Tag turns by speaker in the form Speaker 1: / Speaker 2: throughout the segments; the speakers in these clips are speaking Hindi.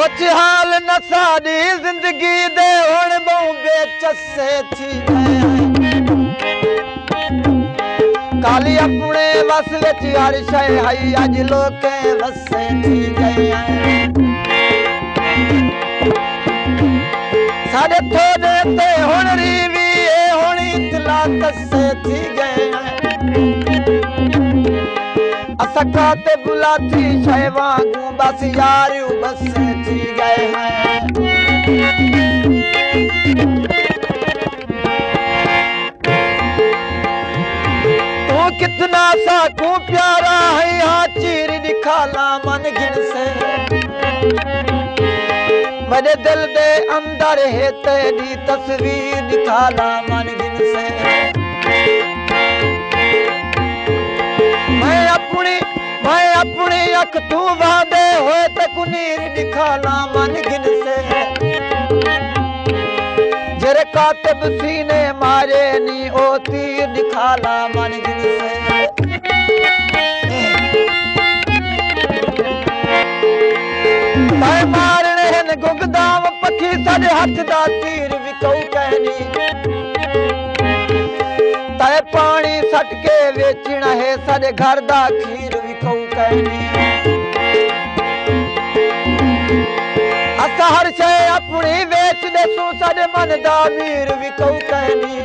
Speaker 1: सोच हाल न सारी जिंदगी दे हुण बहु बेचसे थी काली अपने वस विच हर शय हई अज लोके वसे थी गए साडे थोड़े ते हुण रीवी हुण इतला तसे थी गए असका ते बुला थी शय वांगू बस यार बसे थी गए हैं तू कितना साकू प्यारा है हाँ चीर दिखाला मन गिन से मेरे दिल दे अंदर है तेरी तस्वीर दिखाला मन गिन से मैं अपनी अख तू वादे होए ते कुनीर दिखाला मन गिन से जरे कातिब सीने मारे नी ओ तीर दिखाला मन गिन से मैं मारने हैं गुगदाम पखी साडे हथ दा तीर विकौ कहनी तय पानी सट के वेचना है साडे घर दा खीर विकौ कहनी असा हर शय अपनी वेच देसू साडे मन दा वीर विकौ कहनी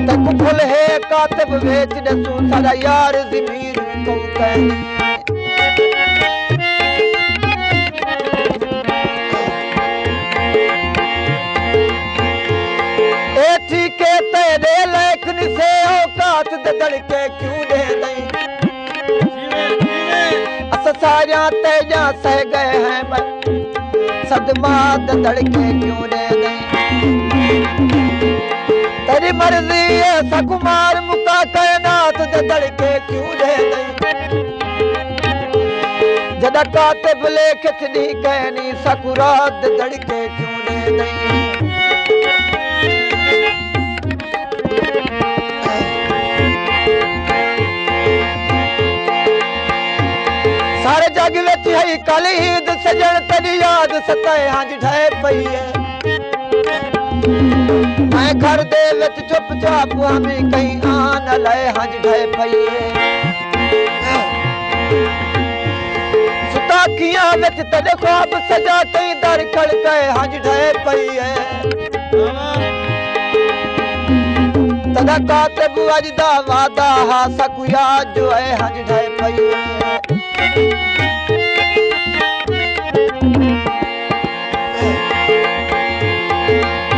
Speaker 1: तक फुल है कातिब वेच देसू साडा यार ज़मीर विकौ कहनी के तेरे लेखन से औकात दे धड़के क्यों दे दई अस सारिया तेजा सह गए हैं सदमा दे धड़के क्यों दे दई तेरी मर्जी है सकुमार मुका कायनात दे धड़के क्यों दे दई जदा कातिब लेखत दी कहनी सकुरात दे धड़के क्यों दे दई सारे जग विच है कल ईद सजन तेरी याद सताए हंज ढाए पई है मैं घर दे विच चुपचाप हमें कहीं आ न लाए हंज ढाए पई है सुता अखियां विच तेरे ख्वाब सजा कहीं दर खड़काए हंज ढाए पई है तदा कातिब अज दा वादा हा सकु याद जो है हंज ढाए पई है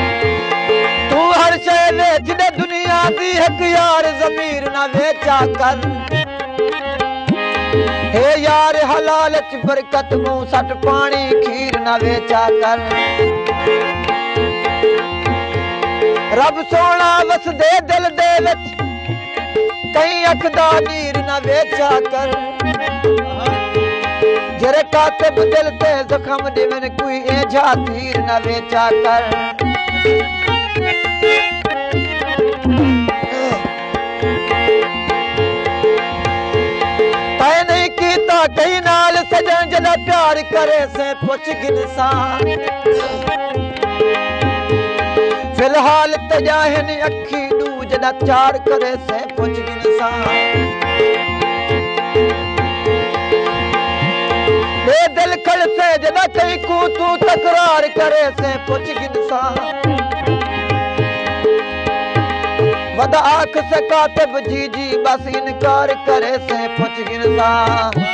Speaker 1: तू हर शय वेच दे दुनिया दी एक यार ज़मीर ना वेचा कर हे यार हलाल च बरकत मुंह सट पानी खीर ना वेचा कर रब सोना वस दे दिल दे विच कहीं अख दा नीर ना वेचा कर जरे कातिब दिल ते जख्म देवन कोई एजा तीर ना वेचा कर तै नहीं कीता कहीं नाल सजन जदा प्यार करे से पुछ गिनसान फिलहाल तजाहन अखी दू जदा चार करे से पुछ गिनसान दे दिल खड़ से जदा कहीं को तू तकरार करे से पुछ गिनसान वदा आँख से कातिब जी जी बस इनकार करे से पुछ गिनसान